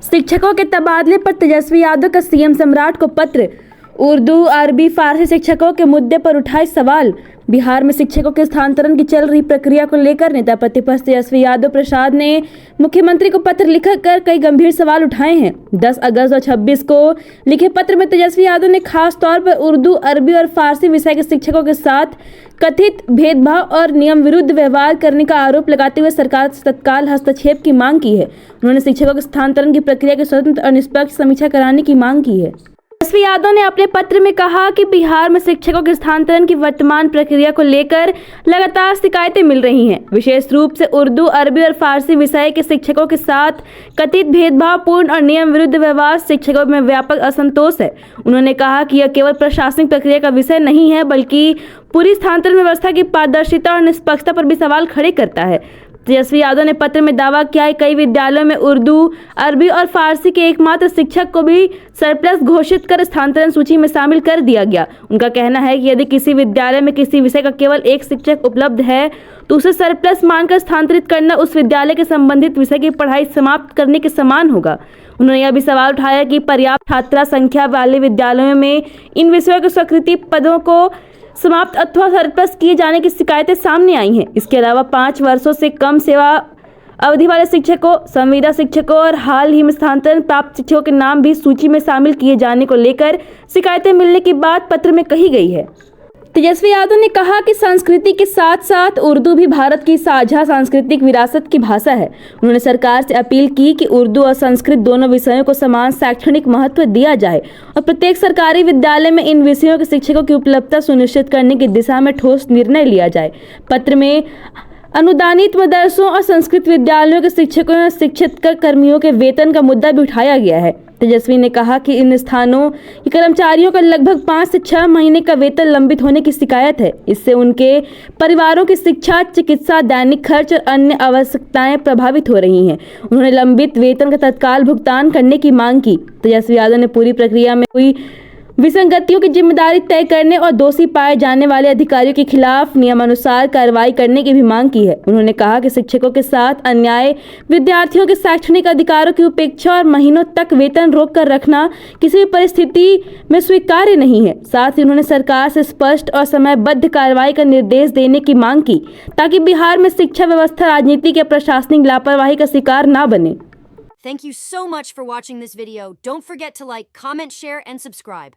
शिक्षकों के तबादले पर तेजस्वी यादव का सीएम सम्राट को पत्र। उर्दू, अरबी, फारसी शिक्षकों के मुद्दे पर उठाए सवाल। बिहार में शिक्षकों के स्थानांतरण की चल रही प्रक्रिया को लेकर नेता प्रतिपक्ष तेजस्वी यादव प्रसाद ने मुख्यमंत्री को पत्र लिखकर कई गंभीर सवाल उठाए हैं। 10 अगस्त और 26 को लिखे पत्र में तेजस्वी यादव ने खास तौर पर उर्दू, अरबी और फारसी विषय के शिक्षकों के साथ कथित भेदभाव और नियम विरुद्ध व्यवहार करने का आरोप लगाते हुए सरकार से तत्काल हस्तक्षेप की मांग की है। उन्होंने शिक्षकों के स्थानांतरण की प्रक्रिया की स्वतंत्र और निष्पक्ष समीक्षा कराने की मांग की है। तेजस्वी यादव ने अपने पत्र में कहा कि बिहार में शिक्षकों के स्थानांतरण की वर्तमान प्रक्रिया को लेकर लगातार शिकायतें मिल रही हैं। विशेष रूप से उर्दू, अरबी और फारसी विषय के शिक्षकों के साथ कथित भेदभावपूर्ण और नियम विरुद्ध व्यवहार शिक्षकों में व्यापक असंतोष है। उन्होंने कहा कि यह केवल प्रशासनिक प्रक्रिया का विषय नहीं है, बल्कि पूरी स्थानांतरण व्यवस्था की पारदर्शिता और निष्पक्षता पर भी सवाल खड़े करता है। तेजस्वी यादव ने पत्र में दावा किया है कई विद्यालयों में उर्दू, अरबी और फारसी के एकमात्र शिक्षक को भी सरप्लस घोषित कर स्थानांतरण सूची में शामिल कर दिया गया। उनका कहना है कि यदि किसी विद्यालय में किसी विषय का केवल एक शिक्षक उपलब्ध है तो उसे सरप्लस मानकर स्थानांतरित करना उस विद्यालय के संबंधित विषय की पढ़ाई समाप्त करने के समान होगा। उन्होंने यह भी सवाल उठाया कि पर्याप्त छात्रा संख्या वाले विद्यालयों में इन विषयों के स्वीकृति पदों को समाप्त अथवा सरप्लस किए जाने की शिकायतें सामने आई हैं। इसके अलावा 5 वर्षों से कम सेवा अवधि वाले शिक्षकों, संविदा शिक्षकों और हाल ही में स्थानांतरण प्राप्त शिक्षकों के नाम भी सूची में शामिल किए जाने को लेकर शिकायतें मिलने की बात पत्र में कही गई है। तेजस्वी यादव ने कहा कि संस्कृति के साथ साथ उर्दू भी भारत की साझा सांस्कृतिक विरासत की भाषा है। उन्होंने सरकार से अपील की कि उर्दू और संस्कृत दोनों विषयों को समान शैक्षणिक महत्व दिया जाए और प्रत्येक सरकारी विद्यालय में इन विषयों के शिक्षकों की उपलब्धता सुनिश्चित करने की दिशा में ठोस निर्णय लिया जाए। पत्र में अनुदानित मदरसों और संस्कृत विद्यालयों के शिक्षकों और शिक्षक कर्मियों के वेतन का मुद्दा भी उठाया गया है। तेजस्वी ने कहा कि इन स्थानों के कर्मचारियों का लगभग 5 से 6 महीने का वेतन लंबित होने की शिकायत है। इससे उनके परिवारों की शिक्षा, चिकित्सा, दैनिक खर्च और अन्य आवश्यकताएं प्रभावित हो रही हैं। उन्होंने लंबित वेतन का तत्काल भुगतान करने की मांग की। तेजस्वी यादव ने पूरी प्रक्रिया में हुई विसंगतियों की जिम्मेदारी तय करने और दोषी पाए जाने वाले अधिकारियों के खिलाफ नियमानुसार कार्रवाई करने की भी मांग की है। उन्होंने कहा कि शिक्षकों के साथ अन्याय, विद्यार्थियों के शैक्षणिक अधिकारों की उपेक्षा और महीनों तक वेतन रोक कर रखना किसी भी परिस्थिति में स्वीकार्य नहीं है। साथ ही उन्होंने सरकार से स्पष्ट और समयबद्ध कार्रवाई का निर्देश देने की मांग की ताकि बिहार में शिक्षा व्यवस्था राजनीतिक या प्रशासनिक लापरवाही का शिकार न बने। Thank you so much for watching this video. Don't forget to like, comment, share, and subscribe.